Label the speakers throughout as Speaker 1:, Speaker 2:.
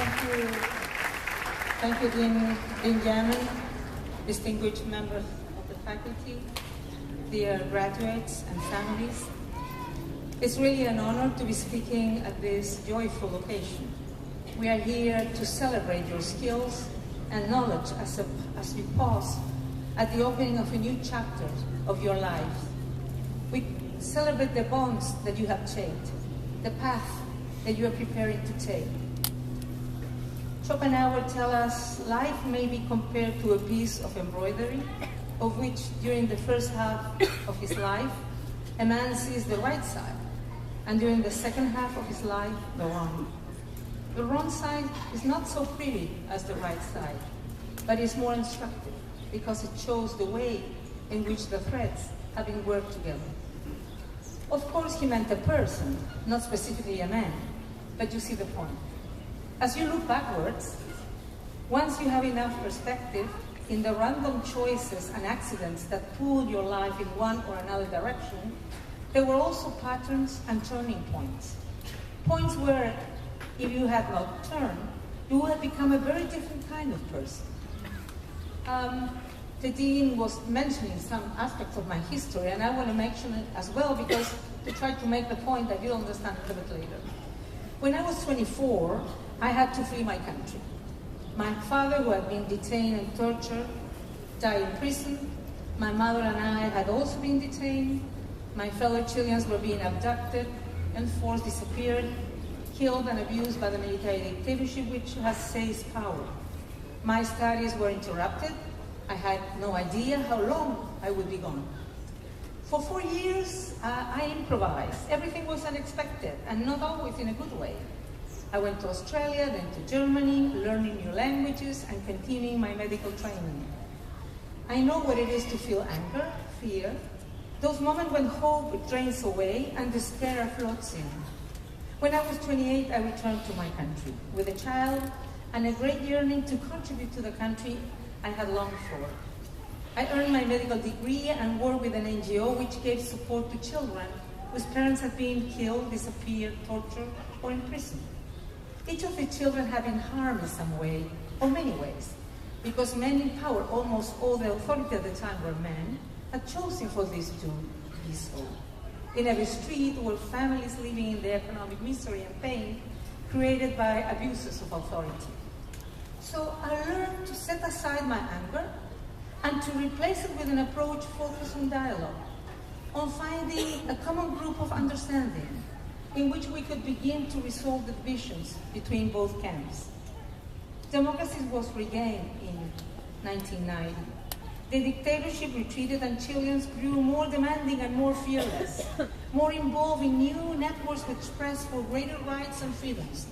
Speaker 1: Thank you. Thank you, Dean Gammon, distinguished members of the faculty, dear graduates and families. It's really an honor to be speaking at this joyful occasion. We are here to celebrate your skills and knowledge as we pause at the opening of a new chapter of your lives. We celebrate the bonds that you have shaped, the path that you are preparing to take. Schopenhauer tells us life may be compared to a piece of embroidery, of which during the first half of his life, a man sees the right side, and during the second half of his life, the wrong. The wrong side is not so pretty as the right side, but is more instructive because it shows the way in which the threads have been worked together. Of course, he meant a person, not specifically a man, but you see the point. As you look backwards, once you have enough perspective in the random choices and accidents that pulled your life in one or another direction, there were also patterns and turning points. Points where, if you had not turned, you would have become a very different kind of person. The dean was mentioning some aspects of my history, and I want to mention it as well because to try to make the point that you'll understand a little bit later. When I was 24, I had to flee my country. My father, who had been detained and tortured, died in prison. My mother and I had also been detained. My fellow Chileans were being abducted, enforced, disappeared, killed and abused by the military dictatorship which has seized power. My studies were interrupted. I had no idea how long I would be gone. For 4 years, I improvised. Everything was unexpected and not always in a good way. I went to Australia, then to Germany, learning new languages and continuing my medical training. I know what it is to feel anger, fear, those moments when hope drains away and despair floats in. When I was 28, I returned to my country with a child and a great yearning to contribute to the country I had longed for. I earned my medical degree and worked with an NGO which gave support to children whose parents had been killed, disappeared, tortured, or imprisoned. Each of the children had been harmed in some way, or many ways, because men in power, almost all the authority at the time were men, had chosen for this to be so. In every street were families living in the economic misery and pain created by abuses of authority. So I learned to set aside my anger and to replace it with an approach focused on dialogue, on finding a common group of understanding in which we could begin to resolve the divisions between both camps. Democracy was regained in 1990. The dictatorship retreated and Chileans grew more demanding and more fearless, more involved in new networks which pressed for greater rights and freedoms.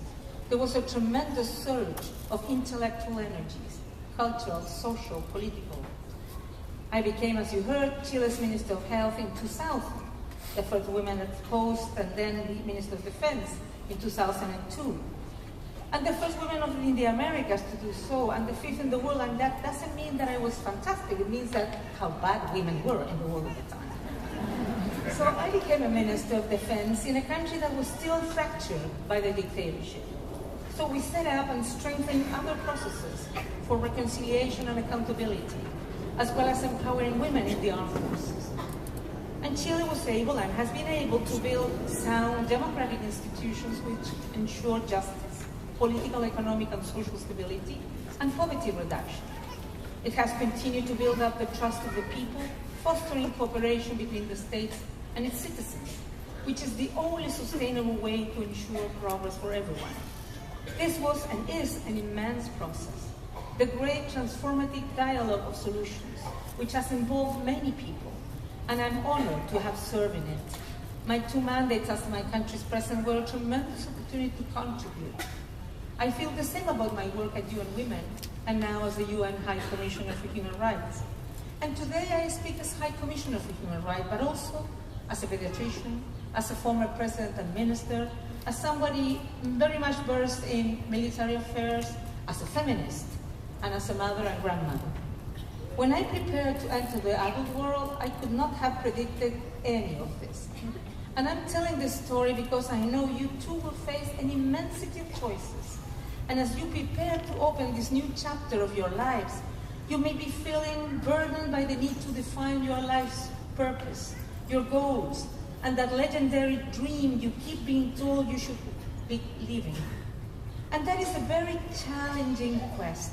Speaker 1: There was a tremendous surge of intellectual energies, cultural, social, political. I became, as you heard, Chile's Minister of Health in 2000, the first woman at the post, and then the Minister of Defense in 2002. And the first woman in the Americas to do so, and the fifth in the world, and that doesn't mean that I was fantastic, it means that how bad women were in the world at the time. So I became a Minister of Defense in a country that was still fractured by the dictatorship. So we set up and strengthened other processes for reconciliation and accountability, as well as empowering women in the armed forces. And Chile was able and has been able to build sound democratic institutions which ensure justice, political, economic, and social stability, and poverty reduction. It has continued to build up the trust of the people, fostering cooperation between the states and its citizens, which is the only sustainable way to ensure progress for everyone. This was and is an immense process, the great transformative dialogue of solutions, which has involved many people, and I'm honored to have served in it. My 2 mandates as my country's president were a tremendous opportunity to contribute. I feel the same about my work at UN Women, and now as the UN High Commissioner for Human Rights. And today I speak as High Commissioner for Human Rights, but also as a pediatrician, as a former president and minister, as somebody very much versed in military affairs, as a feminist, and as a mother and grandmother. When I prepared to enter the adult world, I could not have predicted any of this. And I'm telling this story because I know you too will face an immensity of choices And as you prepare to open this new chapter of your lives, you may be feeling burdened by the need to define your life's purpose, your goals, and that legendary dream you keep being told you should be living. And that is a very challenging quest.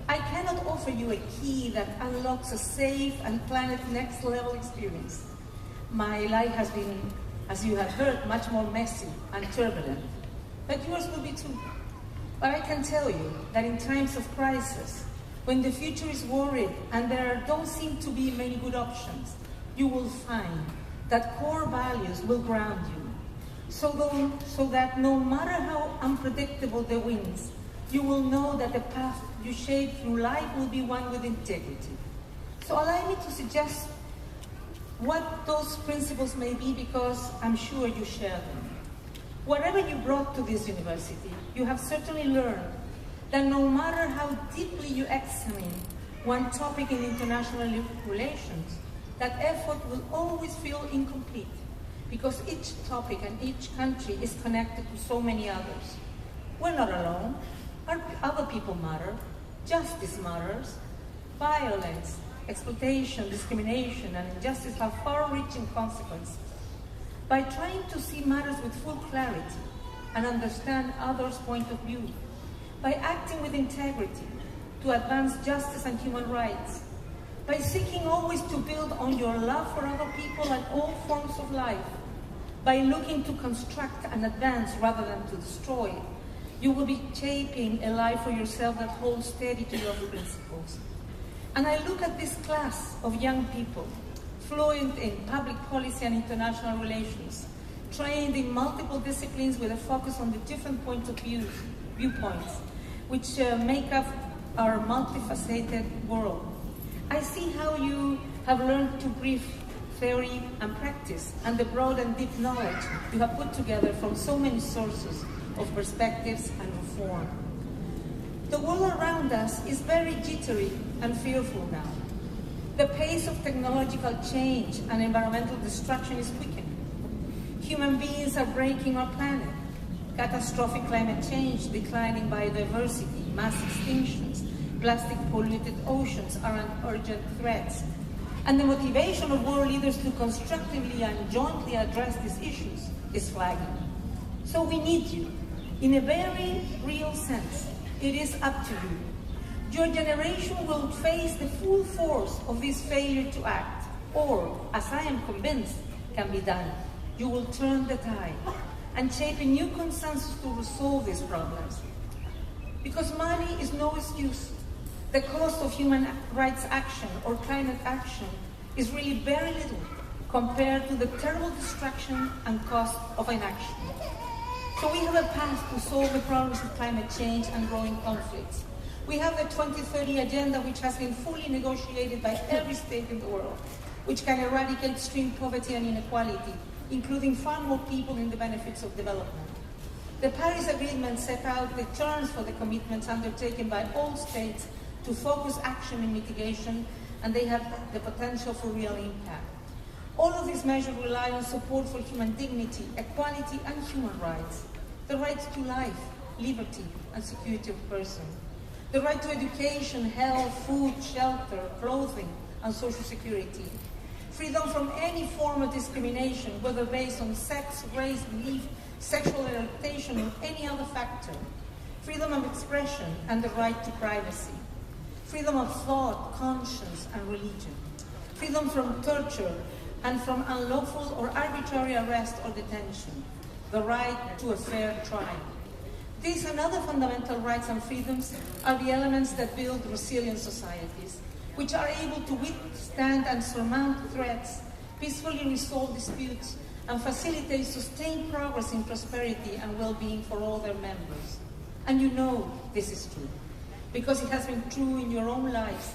Speaker 1: I cannot offer you a key that unlocks a safe and planet next level experience. My life has been, as you have heard, much more messy and turbulent, but yours will be too. But I can tell you that in times of crisis, when the future is worried and there don't seem to be many good options, you will find that core values will ground you, so that no matter how unpredictable the winds, you will know that the path you shape through life will be one with integrity. So allow me to suggest what those principles may be, because I'm sure you share them. Whatever you brought to this university, you have certainly learned that no matter how deeply you examine one topic in international relations, that effort will always feel incomplete, because each topic and each country is connected to so many others. We're not alone. Other people matter. Justice matters. Violence, exploitation, discrimination, and injustice have far-reaching consequences. By trying to see matters with full clarity and understand others' point of view, by acting with integrity to advance justice and human rights, by seeking always to build on your love for other people and all forms of life, by looking to construct and advance rather than to destroy, you will be shaping a life for yourself that holds steady to your principles. And I look at this class of young people, fluent in public policy and international relations, trained in multiple disciplines with a focus on the different points of viewpoints, which make up our multifaceted world. I see how you have learned to brief theory and practice, and the broad and deep knowledge you have put together from so many sources of perspectives and reform. The world around us is very jittery and fearful now. The pace of technological change and environmental destruction is quickening. Human beings are breaking our planet. Catastrophic climate change, declining biodiversity, mass extinctions, plastic-polluted oceans are an urgent threat. And the motivation of world leaders to constructively and jointly address these issues is flagging. So we need you. In a very real sense, it is up to you. Your generation will face the full force of this failure to act, or, as I am convinced can be done, you will turn the tide and shape a new consensus to resolve these problems. Because money is no excuse. The cost of human rights action or climate action is really very little compared to the terrible destruction and cost of inaction. So we have a path to solve the problems of climate change and growing conflicts. We have the 2030 agenda, which has been fully negotiated by every state in the world, which can eradicate extreme poverty and inequality, including far more people in the benefits of development. The Paris Agreement set out the terms for the commitments undertaken by all states to focus action in mitigation, and they have the potential for real impact. All of these measures rely on support for human dignity, equality, and human rights. The right to life, liberty, and security of person. The right to education, health, food, shelter, clothing, and social security. Freedom from any form of discrimination, whether based on sex, race, belief, sexual orientation, or any other factor. Freedom of expression and the right to privacy. Freedom of thought, conscience, and religion. Freedom from torture and from unlawful or arbitrary arrest or detention. The right to a fair trial. These and other fundamental rights and freedoms are the elements that build resilient societies, which are able to withstand and surmount threats, peacefully resolve disputes, and facilitate sustained progress in prosperity and well-being for all their members. And you know this is true, because it has been true in your own lives.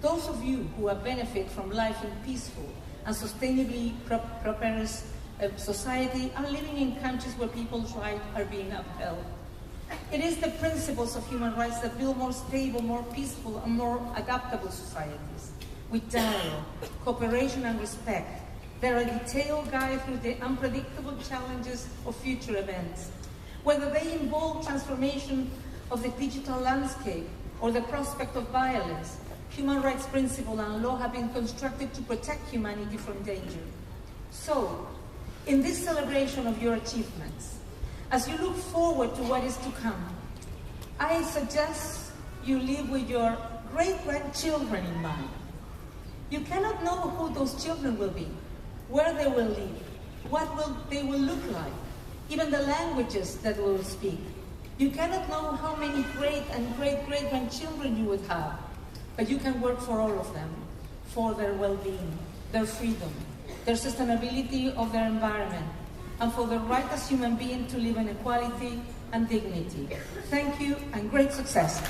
Speaker 1: Those of you who have benefited from life in peaceful and sustainably prosperous society are living in countries where people's rights are being upheld. It is the principles of human rights that build more stable, more peaceful, and more adaptable societies, with dialogue, cooperation, and respect. They're a detailed guide through the unpredictable challenges of future events. Whether they involve transformation of the digital landscape or the prospect of violence, human rights principle and law have been constructed to protect humanity from danger. So, in this celebration of your achievements, as you look forward to what is to come, I suggest you live with your great-grandchildren in mind. You cannot know who those children will be, where they will live, they will look like, even the languages that they will speak. You cannot know how many great and great-great-grandchildren you would have, but you can work for all of them, for their well-being, their freedom, their sustainability of their environment, and for the right as human beings to live in equality and dignity. Thank you and great success.